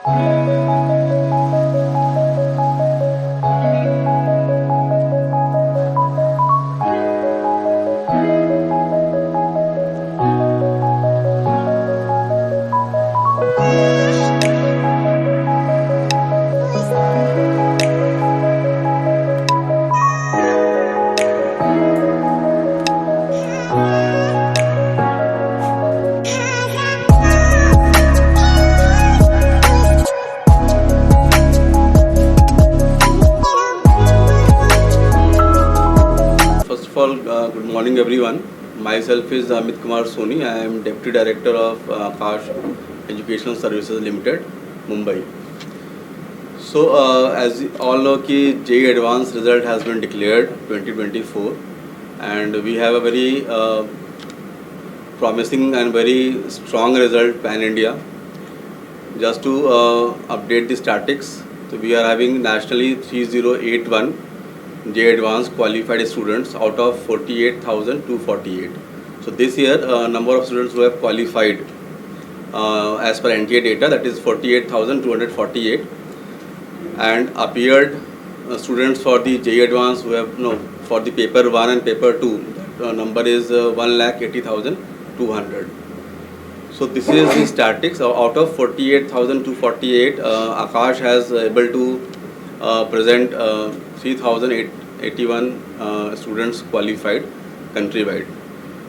First of all, good morning everyone. Myself is Amit Kumar Soni. I am Deputy Director of Akash Educational Services Limited, Mumbai. So as you all know कि JEE Advanced result has been declared 2024 and we have a very promising and very strong result pan India. Just to update the statistics, so we are having nationally 3081 JEE Advanced qualified students out of 48,248. So this year, number of students who have qualified as per NTA data, that is 48,248, and appeared students for the JEE Advanced who have for the paper 1 and paper 2, that number is 1,80,200. So this is the statistics. Out of 48,248, Akash has able to present 3,081 students qualified countrywide.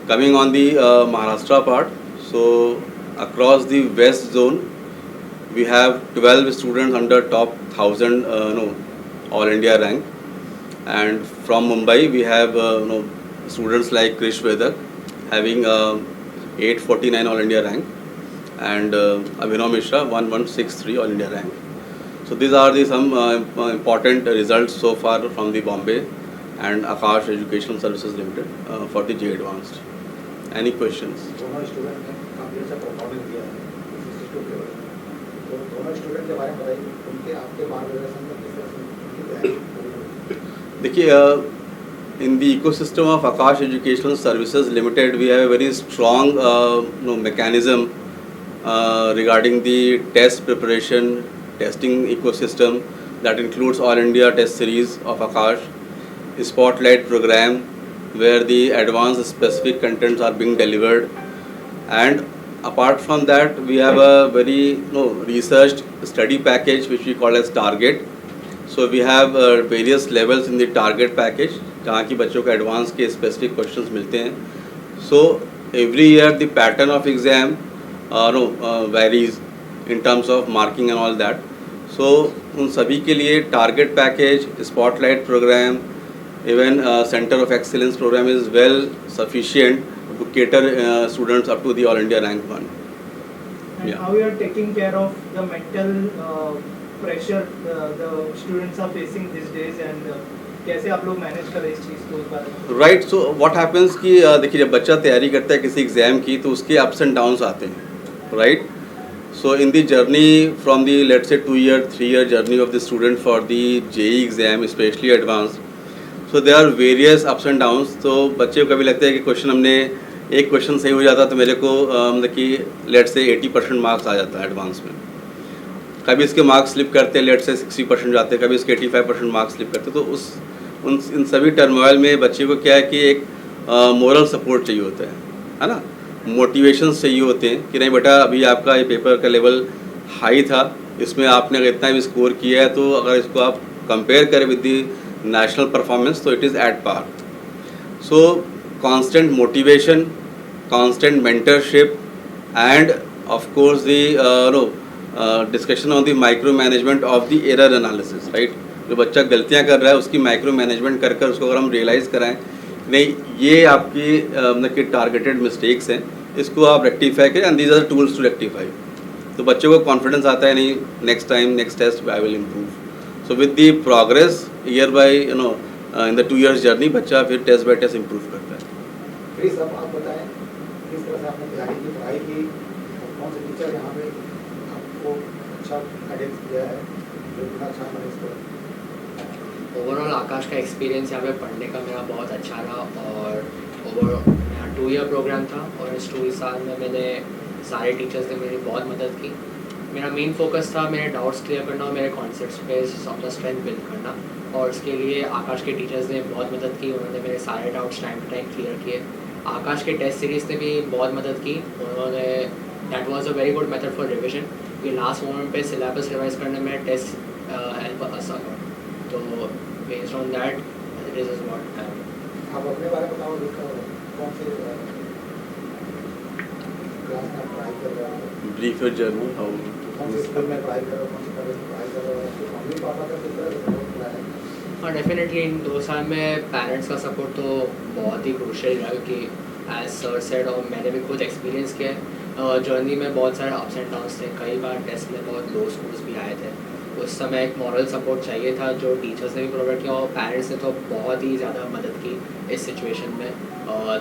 Coming on the Maharashtra part, so across the West zone, we have 12 students under top 1,000 All India rank, and from Mumbai we have students like Krish Vedak having 849 All India rank, and Abhinav Mishra 1163 All India rank. So these are the some important results so far from the Bombay and Akash Educational Services Limited for the JEE Advanced. Any questions? दोनों student ने काफी अच्छा performance दिया है तो दोनों student के बारे में बताइए, उनके आपके मार्गदर्शन में किस तरह से उनकी तैयारी? देखिए, in the ecosystem of Akash Educational Services Limited, we have a very strong mechanism regarding the test preparation, testing ecosystem that includes All India Test Series of Akash, Spotlight program where the advanced specific contents are being delivered, and apart from that we have a very researched study package which we call as Target. So we have various levels in the Target package जहाँ की बच्चों को advance के specific questions मिलते हैं. So every year the pattern of exam varies in terms of marking and all that. So उन सभी के लिए Target package, Spotlight program, even Center of Excellence program is well sufficient to cater students up to the All India rank 1. And how you are taking care of the mental pressure the students are facing these days, and कैसे आप लोग manage कर रहे हैं इस चीज़ को? Right. So what happens कि देखिए, जब बच्चा तैयारी करता है किसी एग्ज़ाम की तो उसके अप्स एंड डाउन्स आते हैं, right. So in the journey from the let's say 2 year 3 year journey of the student for the JEE exam especially advance, so there are various ups and downs. तो बच्चे को कभी लगता है कि question हमने एक क्वेश्चन सही हो जाता तो मेरे को मतलब कि लेट्स से 80% मार्क्स आ जाता है एडवांस में. कभी इसके मार्क्स स्लिप करते हैं, लेट्स से 60% जाते हैं, कभी इसके 85% मार्क्स स्लिप करते हैं. तो इन सभी टर्मोइल में बच्चे को क्या है कि एक मोरल सपोर्ट चाहिए होता है ना, मोटिवेशंस चाहिए होते हैं कि नहीं बेटा अभी आपका ये पेपर का लेवल हाई था, इसमें आपने अगर इतना भी स्कोर किया है तो अगर इसको आप कंपेयर करें विद दी नेशनल परफॉर्मेंस तो it is at par. So constant motivation, constant mentorship and of course the discussion on the micro management of the error analysis, right. जो बच्चा गलतियां कर रहा है उसकी माइक्रो मैनेजमेंट कर कर उसको अगर हम रियलाइज़ कराएं नहीं ये आपकी मतलब कि टारगेटेड मिस्टेक्स हैं, इसको आप रेक्टिफाई करें, and these are tools to rectify. तो बच्चों को कॉन्फिडेंस आता है नहीं next time next test I will improve. So with the progress year by in the 2 years journey बच्चा फिर टेस्ट बाय टेस्ट इम्प्रूव करता है. प्लीज अब आप बताएं किस तरह से आपने तैयारी की, पढ़ाई की, कौन से टीचर यहाँ पे आपको अच्छा गाइडेंस दिया है जो इतना अच्छा मैनेज करें? ओवरऑल आकाश का एक्सपीरियंस यहाँ पे पढ़ने का मेरा बहुत अच्छा रहा, और ओवरऑल यहाँ 2 year प्रोग्राम था और इस 2 साल में मैंने सारे टीचर्स ने मेरी बहुत मदद की. मेरा मेन फोकस था मेरे डाउट्स क्लियर करना और मेरे कॉन्सेप्ट्स पे अपना स्ट्रेंथ बिल्ड करना, और उसके लिए आकाश के टीचर्स ने बहुत मदद की। उन्होंने मेरे सारे doubts time to time clear किए। आकाश के टेस्ट सीरीज़ ने भी बहुत मदद की। उन्होंने that was a very good method for revision, कि लास्ट मोमेंट पे सिलेबस रिवाइज करने में test help us a lot. तो based on that this is what आप अपने बारे में बताओ, कौन से क्लास में पढ़ाई कर रहे हो, ब्रीफ योर जर्नी हाउ कौन से स्कूल में पढ़ाई कर रहे हो, कौन से कॉलेज में पढ़ाई कर रहे हो, आपके मम्मी पापा का किस तरह से सपोर्ट मिला है? हाँ, डेफिनेटली इन 2 साल में पेरेंट्स का सपोर्ट तो बहुत ही क्रूशियल रहा, क्योंकि एज सर सेड और मैंने भी खुद एक्सपीरियंस किया है, जर्नी में बहुत सारे अप्स एंड डाउन्स थे। कई बार टेस्ट में बहुत लो स्कोर्स भी आए थे। उस समय एक मॉरल सपोर्ट चाहिए था जो टीचर्स ने भी प्रोवाइड किया, और पेरेंट्स ने तो बहुत ही ज़्यादा मदद की इस सिचुएशन में।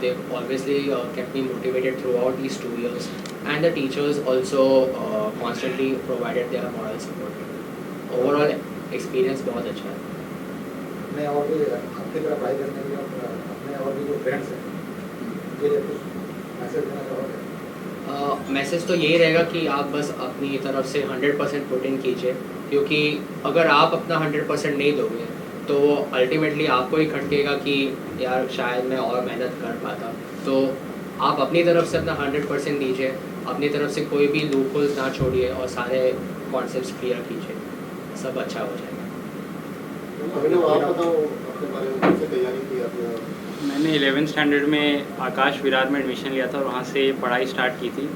They obviously kept me motivated throughout these 2 years, and the teachers also constantly provided their moral support. Overall experience बहुत अच्छा है। अपने और भी आपकी तरह पढ़ाई करने के लिए अपने और भी जो फ्रेंड्स हैं उनके लिए कुछ मैसेज देना चाहोगे? मैसेज तो यही रहेगा कि आप बस अपनी तरफ से 100% पुट इन कीजिए, क्योंकि अगर आप अपना 100% नहीं दोगे तो अल्टीमेटली आपको ही खटकेगा कि यार शायद मैं और मेहनत कर पाता। तो आप अपनी तरफ से अपना 100% दीजिए, अपनी तरफ से कोई भी लूप होल्स ना छोड़िए और सारे कॉन्सेप्ट्स क्लियर कीजिए, सब अच्छा हो जाएगा। अभिनव, आप बताओ अपने बारे में, कैसे तैयारी की आपने? मैंने 11th स्टैंडर्ड में आकाश विरार में एडमिशन लिया था और वहाँ से पढ़ाई स्टार्ट की थी।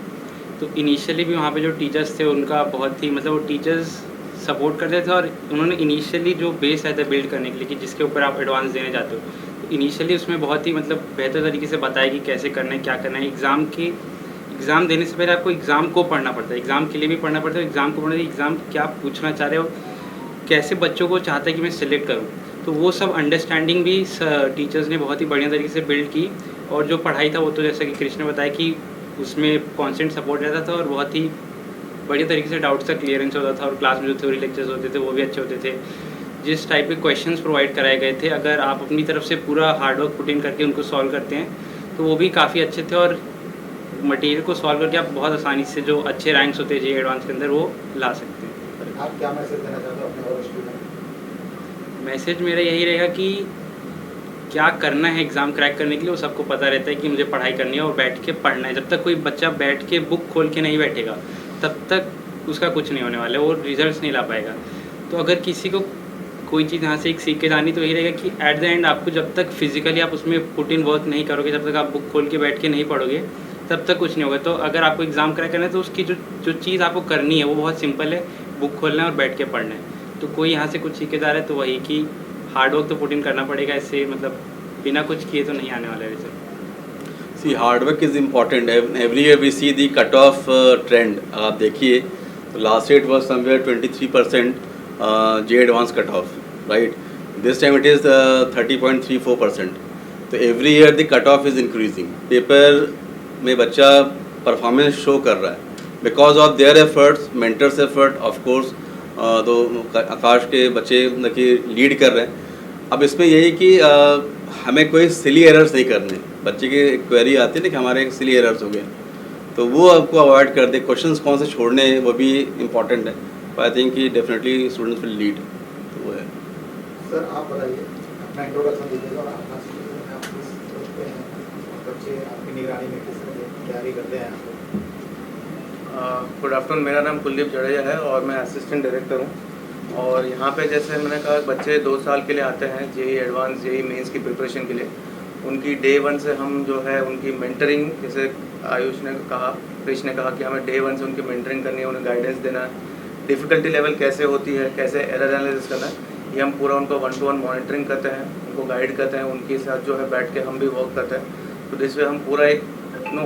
तो इनिशियली भी वहाँ पे जो टीचर्स थे उनका बहुत ही मतलब वो टीचर्स सपोर्ट करते थे, और उन्होंने इनिशियली जो बेस रहता है बिल्ड करने के लिए कि जिसके ऊपर आप एडवांस देने जाते हो, तो इनिशियली उसमें बहुत ही मतलब बेहतर तरीके से बताया कि कैसे करना है, क्या करना है। एग्ज़ाम देने से पहले आपको एग्ज़ाम को पढ़ना पड़ता है, एग्ज़ाम के लिए भी पढ़ना पड़ता है, एग्ज़ाम को पढ़ना है, एग्ज़ाम क्या पूछना चाह रहे हो, कैसे बच्चों को चाहते हैं कि मैं सिलेक्ट करूँ। तो वो सब अंडरस्टैंडिंग भी टीचर्स ने बहुत ही बढ़िया तरीके से बिल्ड की। और जो पढ़ाई था वो तो जैसा कि कृष्ण ने बताया कि उसमें कॉन्स्टेंट सपोर्ट रहता था और बहुत ही बढ़िया तरीके से डाउट्स का क्लियरेंस होता था, और क्लास में जो थ्योरी लेक्चर्स होते थे वो भी अच्छे होते थे। जिस टाइप के क्वेश्चंस प्रोवाइड कराए गए थे, अगर आप अपनी तरफ से पूरा हार्डवर्क पुट इन करके उनको सॉल्व करते हैं तो वो भी काफ़ी अच्छे थे, और मटेरियल को सॉल्व करके आप बहुत आसानी से जो अच्छे रैंक्स होते हैं जे एडवांस के अंदर वो ला सकते हैं। आप क्या मैसेज देना चाहते हो अपने और स्टूडेंट? मैसेज मेरा यही रहेगा कि क्या करना है एग्ज़ाम क्रैक करने के लिए, वो सबको पता रहता है कि मुझे पढ़ाई करनी है और बैठ के पढ़ना है। जब तक कोई बच्चा बैठ के बुक खोल के नहीं बैठेगा तब तक उसका कुछ नहीं होने वाला है, वो रिजल्ट्स नहीं ला पाएगा। तो अगर किसी को कोई चीज़ यहाँ से एक सीख के जानी तो यही रहेगा कि एट द एंड आपको जब तक फिजिकली आप उसमें पुट इन वर्क नहीं करोगे, जब तक आप बुक खोल के बैठ के नहीं पढ़ोगे तब तक कुछ नहीं होगा। तो अगर आपको एग्ज़ाम क्रैक करना है तो उसकी जो चीज़ आपको करनी है वो बहुत सिंपल है, बुक खोलना है और बैठ के पढ़ना है। तो कोई यहाँ से कुछ सीख के जा रहा है तो वही कि हार्डवर्क तो पुट इन करना पड़ेगा, इससे मतलब बिना कुछ किए तो नहीं आने वाला है result. See hard work is important. Every year we see the cut off trend. आप देखिए तो last year it was somewhere 23% J advance cut off, right. This time it is 30.34%। तो every year the cut off is increasing. Paper में बच्चा performance show कर रहा है because of their efforts, mentors effort of course. तो आकाश के बच्चे मतलब कि लीड कर रहे हैं। अब इसमें यही कि हमें कोई सिली एरर्स नहीं करने। बच्चे की क्वेरी आती है ना कि हमारे सिली एरर्स हो गए, तो वो आपको अवॉइड कर दे। क्वेश्चंस कौन से छोड़ने हैं वो भी इम्पॉर्टेंट है। आई थिंक कि डेफिनेटली स्टूडेंट्स विल लीड। तो वो है। सर आप बताइए, अपना इंट्रोडक्शन दीजिएगा और अपना सिचुएशन में आप किस सोचते हैं, बच्चे आपकी निगरानी में किस तरह की तैयारी करते हैं? गुड आफ्टरनून, मेरा नाम कुलदीप जडेजा है और मैं असिस्टेंट डायरेक्टर हूँ। और यहाँ पे जैसे मैंने कहा बच्चे 2 साल के लिए आते हैं जेई एडवांस जेई मेंस की प्रिपरेशन के लिए। उनकी डे 1 से हम जो है उनकी मेंटरिंग, जैसे आयुष ने कहा, कृष्ण ने कहा कि हमें डे 1 से उनकी मेंटरिंग करनी है, उन्हें गाइडेंस देना है, डिफ़िकल्टी लेवल कैसे होती है, कैसे एरर एनालिसिस करना है, ये हम पूरा उनको 1-to-1 मॉनिटरिंग करते हैं, उनको गाइड करते हैं, उनके साथ जो है बैठ के हम भी वर्क करते हैं। तो जिस वे हम पूरा एक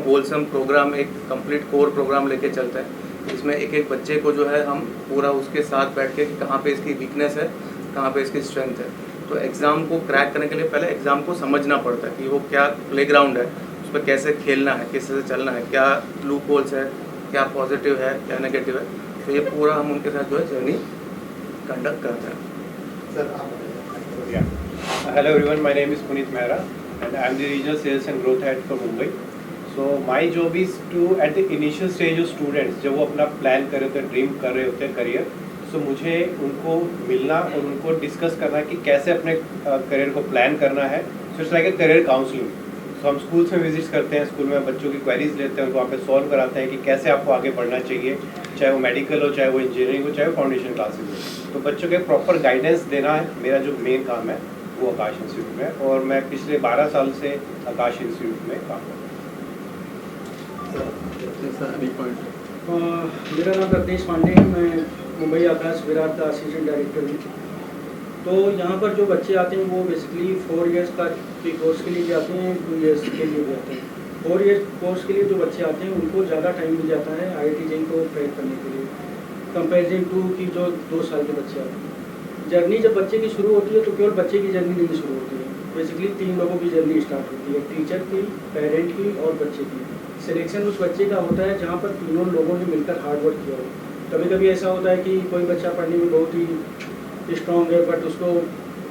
होलसम प्रोग्राम, एक कंप्लीट कोर प्रोग्राम लेके चलते हैं। इसमें एक एक बच्चे को जो है हम पूरा उसके साथ बैठ के कहाँ पे इसकी वीकनेस है, कहाँ पे इसकी स्ट्रेंथ है। तो एग्ज़ाम को क्रैक करने के लिए पहले एग्ज़ाम को समझना पड़ता है कि वो क्या प्लेग्राउंड है, उस पर कैसे खेलना है, किस तरह से चलना है, क्या लूप होल्स है, क्या पॉजिटिव है, क्या नेगेटिव है। तो ये पूरा हम उनके साथ जो है जर्नी कंडक्ट करते हैं। सर आप बताइए। Hello everyone, my name is Puneet Mehra and I am the Regional Sales and Growth Head for Mumbai. So my job is to at the initial stage of students जब वो अपना plan कर रहे होते हैं, dream कर रहे होते हैं करियर, सो मुझे उनको मिलना और उनको डिस्कस करना कि कैसे अपने करियर को प्लान करना है. So it's like a career counselling. So हम स्कूल्स में विजिट करते हैं, स्कूल में बच्चों की क्वेरीज लेते हैं, उनको वहाँ पे सॉल्व कराते हैं कि कैसे आपको आगे बढ़ना चाहिए, चाहे वो मेडिकल हो, चाहे वो इंजीनियरिंग हो, चाहे वो फाउंडेशन क्लासेज हो. तो बच्चों के प्रॉपर गाइडेंस देना है मेरा जो मेन काम है वो आकाश इंस्टीट्यूट में, और मैं पिछले 12 साल से आकाश इंस्टीट्यूट में काम करता हूँ. मेरा नाम रत्नेश पांडे है, मैं मुंबई आकाश विराट का असिस्टेंट डायरेक्टर हूँ. तो यहाँ पर जो बच्चे आते हैं वो बेसिकली 4 इयर्स का कोर्स के लिए भी आते हैं, 2 इयर्स के लिए भी आते हैं. 4 इयर्स कोर्स के लिए जो बच्चे आते हैं उनको ज़्यादा टाइम मिल जाता है IIT JEE को क्रैक करने के लिए, कंपेरिजन टू कि जो 2 साल के बच्चे आते हैं. जर्नी जब बच्चे की शुरू होती है तो केवल बच्चे की जर्नी नहीं शुरू होती है, बेसिकली 3 लोगों की जर्नी स्टार्ट होती है, टीचर की, पेरेंट की और बच्चे की. सिलेक्शन उस बच्चे का होता है जहाँ पर तीनों लोगों ने मिलकर हार्ड वर्क किया हो. कभी कभी ऐसा होता है कि कोई बच्चा पढ़ने में बहुत ही स्ट्रॉन्ग है बट उसको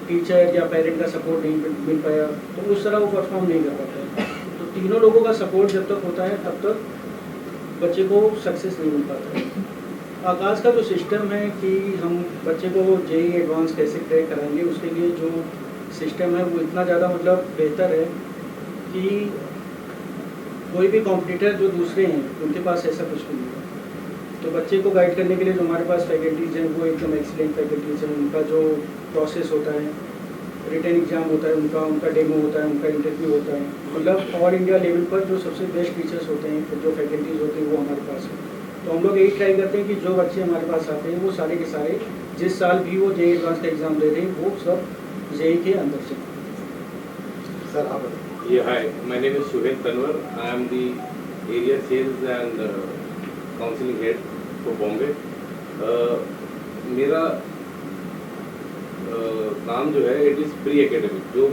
टीचर या पेरेंट का सपोर्ट नहीं मिल पाया, तो उस तरह वो परफॉर्म नहीं कर पाता है. तो तीनों लोगों का सपोर्ट जब तक होता है तब तक बच्चे को सक्सेस नहीं मिल पाता है. आकाश का जो सिस्टम है कि हम बच्चे को JEE एडवांस कैसे क्रैक कराएंगे, उसके लिए जो सिस्टम है वो इतना ज़्यादा मतलब बेहतर है कि कोई भी कॉम्पिटिटर जो दूसरे हैं उनके पास ऐसा कुछ नहीं है. तो बच्चे को गाइड करने के लिए जो हमारे पास फैकल्टीज़ हैं वो एकदम एक्सीलेंट फैकल्टीज़ हैं. उनका जो प्रोसेस होता है, रिटन एग्जाम होता है उनका डेमो होता है, उनका इंटरव्यू होता है, मतलब ऑल इंडिया लेवल पर जो सबसे बेस्ट टीचर्स होते हैं, जो फैकल्टीज़ होते हैं वो हमारे पास हैं. तो हम लोग यही ट्राई करते हैं कि जो बच्चे हमारे पास आते हैं वो सारे के सारे जिस साल भी वो JEE एडवांस का एग्ज़ाम दे रहे हैं वो सब JEE के अंदर से. सर आप Yeah, hi. My name is Suhen Tanwar. I am the area sales and counseling head for Bombay. मेरा काम जो है इट इज़ प्री एकेडमिक. जो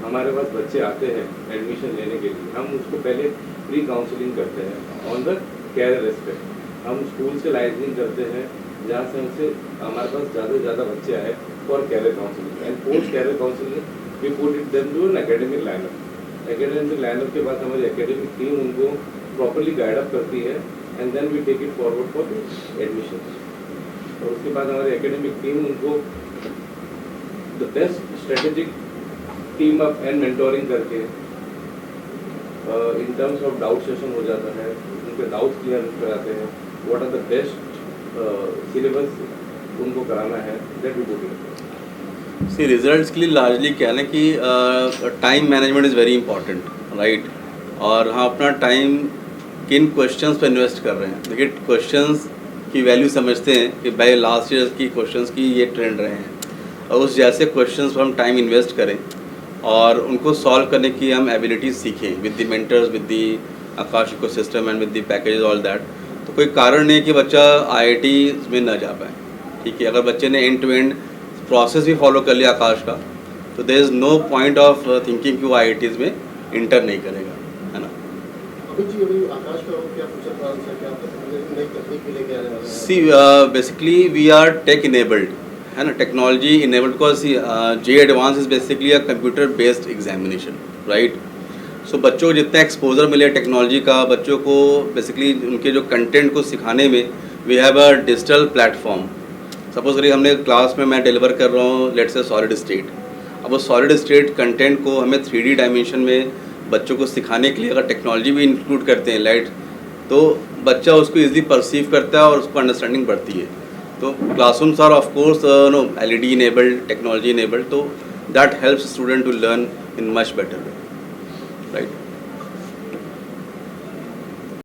हमारे पास बच्चे आते हैं एडमिशन लेने के लिए, हम उसको पहले प्री काउंसलिंग करते हैं ऑन द कैरियर एस्पेक्ट. हम स्कूल से लाइजनिंग करते हैं जहाँ से हमसे हमारे पास ज़्यादा से ज़्यादा बच्चे आए for career counselling, and post career counselling we put it them to an academic lineup. Academic lineup के बाद हमारी एकेडमिक टीम उनको प्रॉपरली गाइड अप करती है and then we take it forward for admission. और उसके बाद हमारी एकेडमिक टीम उनको the best strategic team up and mentoring करके in terms of doubt session हो जाता है, उनके डाउट्स क्लियर कराते हैं, what are the best syllabus उनको कराना है, that we do. See results के लिए लार्जली क्या है ना कि time management is very important, right. और हाँ, अपना टाइम किन क्वेश्चंस पे इन्वेस्ट कर रहे हैं. देखिए, क्वेश्चंस की वैल्यू समझते हैं कि भाई लास्ट ईयर की क्वेश्चंस की ये ट्रेंड रहे हैं, और उस जैसे क्वेश्चंस पर हम टाइम इन्वेस्ट करें और उनको सॉल्व करने की हम एबिलिटीज सीखें with the mentors, with the Akash ecosystem and with the package all that. तो कोई कारण नहीं कि बच्चा IIT में ना जा पाए. ठीक है, अगर बच्चे ने एंड टू एंड प्रोसेस भी फॉलो कर लिया आकाश का, तो there is no point of thinking कि वो IITs में इंटर नहीं करेगा, है ना. अभी आकाश का क्या फ्यूचर प्लान्स है, क्या नई तकनीक भी लेके आने वाले हैं? See basically we are tech enabled, है ना, technology enabled, because JEE advance is basically a computer based examination, right. So बच्चों को जितना एक्सपोजर मिले टेक्नोलॉजी का, बच्चों को बेसिकली उनके जो कंटेंट को सिखाने में we have a digital platform. Suppose करिए हमने क्लास में मैं डिलीवर कर रहा हूँ लेट्स से सॉलिड स्टेट. अब वो सॉलिड स्टेट कंटेंट को हमें 3D डायमेंशन में बच्चों को सिखाने के लिए अगर टेक्नोलॉजी भी इंक्लूड करते हैं, लाइट, तो बच्चा उसको ईजिली परसीव करता है और उसको अंडरस्टैंडिंग बढ़ती है. तो classrooms are of course no LED enabled, technology enabled, तो that helps student to learn in much better way, right.